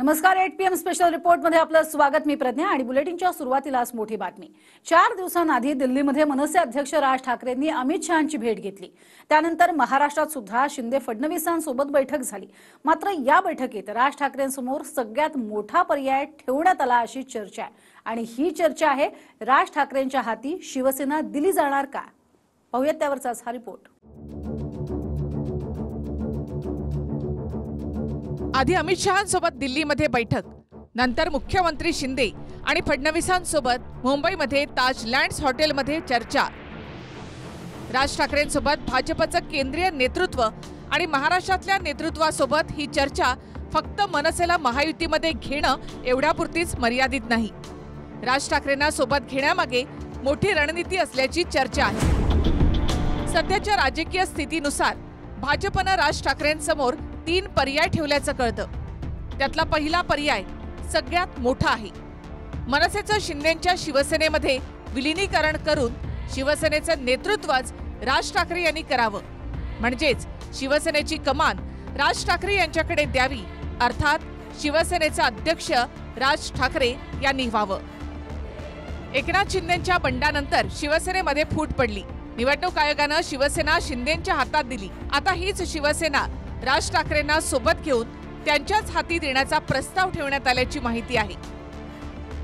नमस्कार. 8 PM special report मध्ये आपलं स्वागत. मी प्रज्ञा आणि बुलेटिनच्या सुरुवातीलाच मोठी बातमी. 4 दिवसांआधी दिल्लीमध्ये मनसे अध्यक्ष राज ठाकरेंनी अमित शहांची भेट घेतली. त्यानंतर महाराष्ट्रात सुद्धा शिंदे फडणवीसांसोबत बैठक झाली. मात्र या बैठकीत राज ठाकरेंसमोर सगळ्यात मोठा पर्याय ठेवण्यात आला अशी चर्चा आहे. आणि ही चर्चा आहे, राज ठाकरेंच्या हाती शिवसेना दिली जाणार का? पाहूयात त्यावरचाच हा रिपोर्ट. आधी अमित शहांसोबत दिल्लीमध्ये बैठक, नंतर मुख्यमंत्री शिंदे आणि फडणवीसांसोबत मुंबईमध्ये ताज लँड्स हॉटेलमध्ये चर्चा. राज ठाकरेंसोबत भाजपचं केंद्रीय नेतृत्व आणि महाराष्ट्रातल्या नेतृत्वासोबत ही चर्चा फक्त मनसेला महायुतीमध्ये घेणं एवढ्यापुरतीच मर्यादित नाही. राज ठाकरेंना सोबत घेण्यामागे मोठी रणनीती असल्याची चर्चा आहे. सध्याच्या राजकीय स्थितीनुसार भाजपनं राज ठाकरेंसमोर 3 पर्याय ठेवल्याचं कळतं. त्यातला पहिला पर्याय सगळ्यात मोठा आहे. मनसेचं शिंदेंच्या शिवसेनेमध्ये विलीनीकरण करून शिवसेनेचं नेतृत्वच राज ठाकरे यांनी करावं. म्हणजेच शिवसेनेची कमान राज ठाकरे यांच्याकडे द्यावी, अर्थात शिवसेनेचा अध्यक्ष राज ठाकरे यांनी व्हावं. एकनाथ शिंदेंच्या बंडानंतर शिवसेनेमध्ये फूट पडली. निवडणूक आयोगानं शिवसेना शिंदेंच्या हातात दिली. आता हीच शिवसेना राज ठाकरेंना सोबत घेऊन त्यांच्याच हाती देण्याचा प्रस्ताव ठेवण्यात आल्याची माहिती आहे.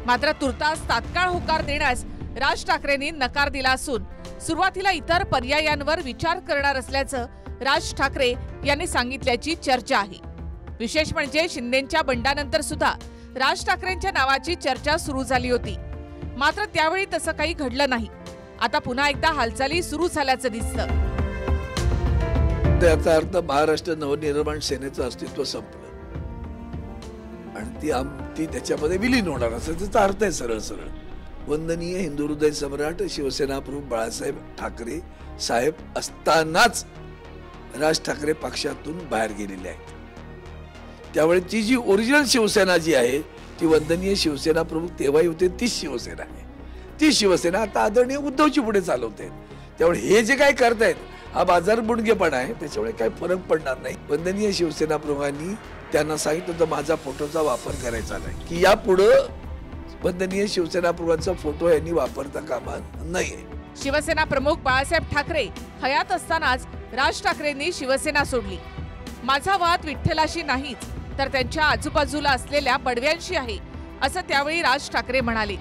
मात्र तुर्तास तात्काळ होकार देण्यास राज ठाकरेंनी नकार दिला असून सुरुवातीला इतर पर्यायांवर विचार करणार असल्याचं राज ठाकरे यांनी सांगितल्याची चर्चा आहे. विशेष म्हणजे शिंदेंच्या बंडानंतर सुद्धा राज ठाकरेंच्या नावाची चर्चा सुरू झाली होती. मात्र त्यावेळी तसं काही घडलं नाही. आता पुन्हा एकदा हालचाली सुरू झाल्याचं दिसतं. त्याचा अर्थ महाराष्ट्र नवनिर्माण सेनेचं अस्तित्व संपलं आणि ती त्याच्यामध्ये विलीन होणार असं त्याचा अर्थ आहे. सरळ सरळ वंदनीय हिंदू हृदय सम्राट शिवसेना प्रमुख बाळासाहेब ठाकरे साहेब असतानाच राज ठाकरे पक्षातून बाहेर गेलेले आहेत. त्यावेळी ती जी ओरिजिनल शिवसेना जी आहे ती वंदनीय शिवसेना प्रमुख तेव्हाही होते, तीच शिवसेना आहे. ती शिवसेना आता आदरणीय उद्धवची पुढे चालवते. त्यामुळे हे जे काय करतायत हा बाजार बुडगेपणा आहे. त्याच्यामुळे काही फरक पडणार नाही. वंदनीय शिवसेना प्रमुखांनी त्यांना सांगितलं होतं माझा फोटोचा वापर करायचा नाही, की यापुढे वंदनीय शिवसेना प्रमुखांचा फोटो यांनी वापरता कामा नये. शिवसेना प्रमुख बाळासाहेब ठाकरे हयात असतानाच राज ठाकरेंनी शिवसेना सोडली. माझा वाद विठ्ठलाशी नाहीच तर त्यांच्या आजूबाजूला असलेल्या बडव्यांशी आहे, असं त्यावेळी राज ठाकरे म्हणाले.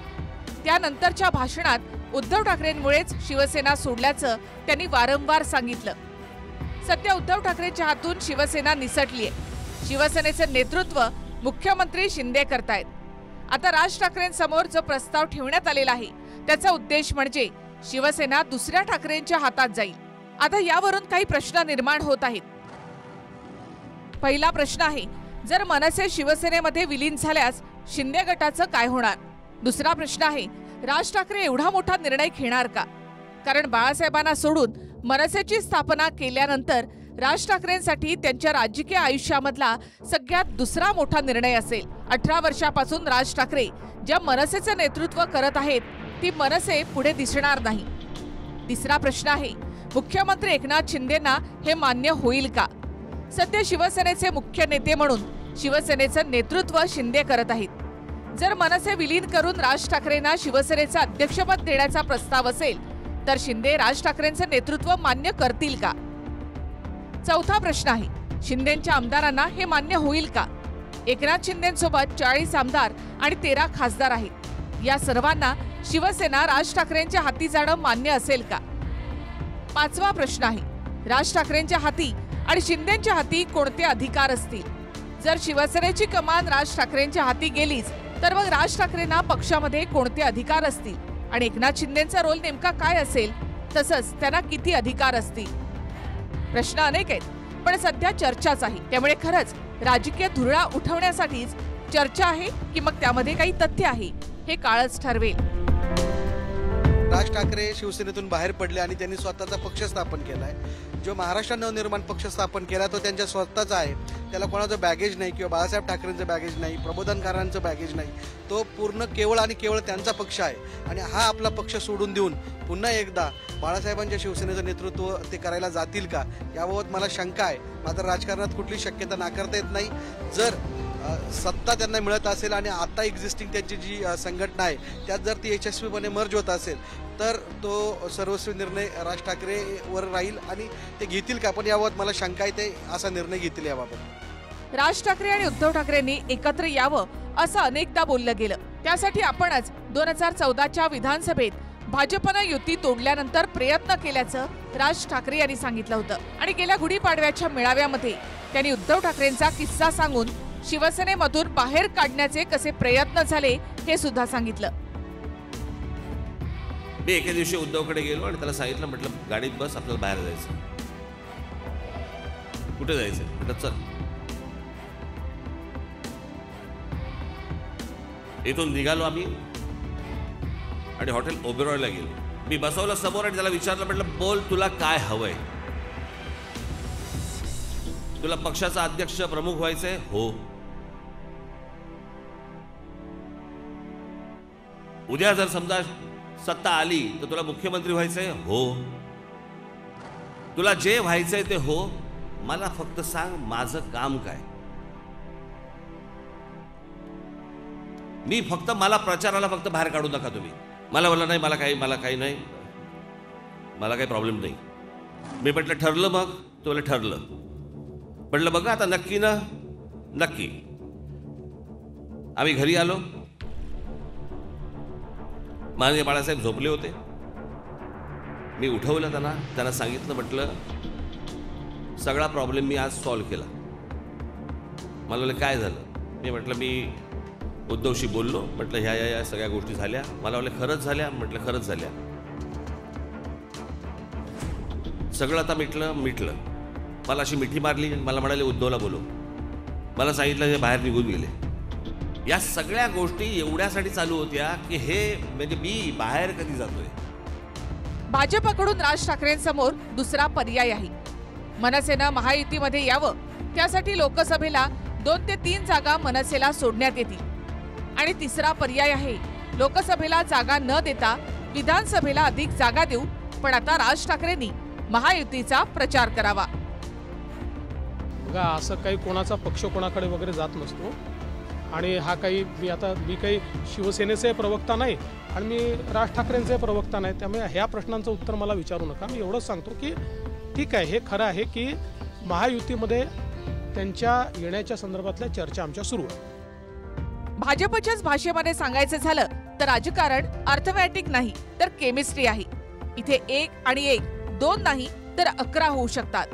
त्यानंतरच्या भाषणात उद्धव ठाकरेंमुळेच शिवसेना सोडल्याचं त्यांनी वारंवार सांगितलं. सध्या उद्धव ठाकरेंच्या हातून शिवसेना निसटलीये. शिवसेनेचं नेतृत्व मुख्यमंत्री शिंदे करतायत. आता राज ठाकरेंसमोर जो प्रस्ताव ठेवण्यात आलेला आहे त्याचा उद्देश म्हणजे शिवसेना दुसऱ्या ठाकरेंच्या हातात जाईल. आता यावरून काही प्रश्न निर्माण होत आहेत. पहिला प्रश्न आहे, जर मनसे शिवसेनेमध्ये विलीन झाल्यास शिंदे गटाचं काय होणार? दुसरा प्रश्न आहे, राज ठाकरे एवढा मोठा निर्णय घेणार का? कारण बाळासाहेबांना सोडून मनसेची स्थापना केल्यानंतर राज ठाकरेंसाठी त्यांच्या राजकीय आयुष्यामधला सगळ्यात दुसरा मोठा निर्णय असेल. 18 वर्षापासून राज ठाकरे ज्या मनसेचं नेतृत्व करत आहेत ती मनसे पुढे दिसणार नाही. तिसरा प्रश्न आहे, मुख्यमंत्री एकनाथ शिंदेंना हे मान्य होईल का? सध्या शिवसेनेचे मुख्य नेते म्हणून शिवसेनेचं नेतृत्व शिंदे करत आहेत. जर मनसे विलीन करून राज ठाकरेंना शिवसेनेचं अध्यक्षपद देण्याचा प्रस्ताव असेल तर शिंदे राज ठाकरेंचं नेतृत्व मान्य करतील का? चौथा प्रश्न आहे, शिंदेंच्या आमदारांना हे मान्य होईल का? एकनाथ शिंदेंसोबत 40 आमदार आणि 13 खासदार आहेत. या सर्वांना शिवसेना राज ठाकरेंच्या हाती जाणं मान्य असेल का? पाचवा प्रश्न आहे, राज ठाकरेंच्या हाती आणि शिंदेंच्या हाती कोणते अधिकार असतील? जर शिवसेनेची कमान राज ठाकरेंच्या हाती गेलीच तर मग राज ठाकरेंना पक्षामध्ये कोणते अधिकार असतील आणि एकनाथ शिंदेंचा रोल नेमका काय असेल? तसंच त्यांना किती अधिकार असतील? प्रश्न अनेक आहेत, पण सध्या चर्चाच आहे. त्यामुळे खरंच राजकीय धुरळा उठवण्यासाठीच चर्चा आहे की मग त्यामध्ये काही तथ्य आहे हे काळच ठरवेल. राज ठाकरे शिवसेनेतून बाहेर पडले आणि त्यांनी स्वतःचा पक्ष स्थापन केलाय. जो महाराष्ट्र नवनिर्माण पक्ष स्थापन केला तो त्यांच्या स्वतःचा आहे. त्याला कोणाचं बॅगेज नाही किंवा बाळासाहेब ठाकरेंचं बॅगेज नाही, प्रबोधनकारांचं बॅगेज नाही. तो पूर्ण केवळ आणि केवळ त्यांचा पक्ष आहे. आणि हा आपला पक्ष सोडून देऊन पुन्हा एकदा बाळासाहेबांच्या शिवसेनेचं नेतृत्व ते करायला जातील का याबाबत मला शंका आहे. मात्र राजकारणात कुठली शक्यता नाकारता येत नाही. जर सत्ता त्यांना मिळत असेल आणि आता एक्झिस्टिंग त्यांची जी संघटना आहे त्यात जर ती यशस्वीपणे मर्ज होत असेल तर तो सर्वस्वी निर्णय राज ठाकरेवर राहील आणि ते घेतील का, पण याबाबत मला शंका आहे ते असा निर्णय घेतील याबाबत. राज ठाकरे आणि उद्धव ठाकरेंनी एकत्र यावं असं अनेकदा बोललं गेलं. त्यासाठी आपणच 2014च्या विधानसभेत भाजपनं युती तोडल्यानंतर प्रयत्न केल्याचं राज ठाकरे यांनी सांगितलं होतं. आणि गेल्या गुढीपाडव्याच्या मेळाव्यामध्ये त्यांनी उद्धव ठाकरेंचा किस्सा सांगून शिवसेनेमधून बाहेर काढण्याचे कसे प्रयत्न झाले हे सुद्धा सांगितलं. मी एके दिवशी उद्धवकडे गेलो आणि त्याला सांगितलं, म्हटलं गाडीत बस, आपल्याला बाहेर जायचं. कुठे जायचं? म्हटलं चल. इथून निघालो आम्ही आणि हॉटेल ओबेरॉयला गेलो. मी बसवलं समोर आणि त्याला विचारलं, म्हटलं बोल तुला काय हवंय? तुला पक्षाचा अध्यक्ष प्रमुख व्हायचंय? हो. उद्या जर समजा सत्ता आली तर तुला मुख्यमंत्री व्हायचंय? हो. तुला जे व्हायचंय ते हो, मला फक्त सांग माझं काम काय. मी फक्त मला प्रचाराला फक्त बाहेर काढू नका तुम्ही. मला बोलला नाही, मला काही नाही, मला काही प्रॉब्लेम नाही. मी म्हटलं ठरलं मग? तो बोलला ठरलं. म्हटलं बघा आता नक्की ना? नक्की. आम्ही घरी आलो. माननीय बाळासाहेब झोपले होते. मी उठवलं त्यांना सांगितलं, म्हटलं सगळा प्रॉब्लेम मी आज सॉल्व्ह केला. मला बोलले काय झालं? मी म्हटलं मी उद्धवशी बोललो, म्हटलं ह्या सगळ्या गोष्टी झाल्या. मला बोलले खरंच झाल्या? म्हटलं खरंच झाल्या. सगळं आता मिटलं. मला अशी मिठी मारली. मला म्हणाले उद्धवला बोलव. मला सांगितलं हे बाहेर निघून गेले. या सगळ्या गोष्टी एवढ्यासाठी चालू होत्या की हे म्हणजे मी बाहेर कधी जातोय. भाजपकडून राज ठाकरेंसमोर दुसरा पर्याय आहे. मनसेनं महायुतीमध्ये यावं, त्यासाठी लोकसभेला 2 ते 3 जागा मनसेला सोडण्यात येतील. आणि तिसरा पर्याय आहे लोकसभेला जागा न देता विधानसभेला अधिक जागा देऊ, पण आता राज ठाकरेंनी महायुतीचा प्रचार करावा. बघा, असं काही कोणाचा पक्ष कोणाकडे वगैरे जात नसतो. आणि हा काही मी काही शिवसेनेचे प्रवक्ता नाही आणि मी राज ठाकरेंचे प्रवक्ता नाही, त्यामुळे ह्या प्रश्नांचं उत्तर मला विचारू नका. मी एवढंच सांगतो की ठीक आहे, हे खरं आहे की महायुतीमध्ये त्यांच्या येण्याच्या संदर्भातल्या चर्चा आमच्या सुरू आहे. भाजपच्याच भाषेमध्ये सांगायचं झालं तर राजकारण अर्थमॅटिक नाही तर केमिस्ट्री आहे. इथे 1 आणि 1 2 नाही तर 11 होऊ शकतात.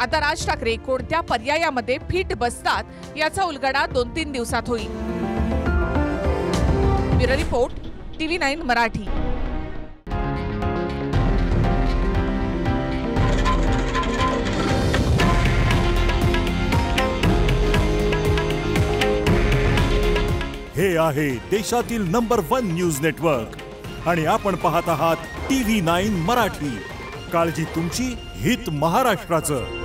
आता राज ठाकरे कोणत्या पर्यायामध्ये फिट बसतात याचा उलगडा 2-3 दिवसात होईल. Bureau report, TV9 Marathi. हे आहे देशातील नंबर 1 न्यूज नेटवर्क आणि आपण पाहत आहात TV9 मराठी. काळजी तुमची, हित महाराष्ट्राचं.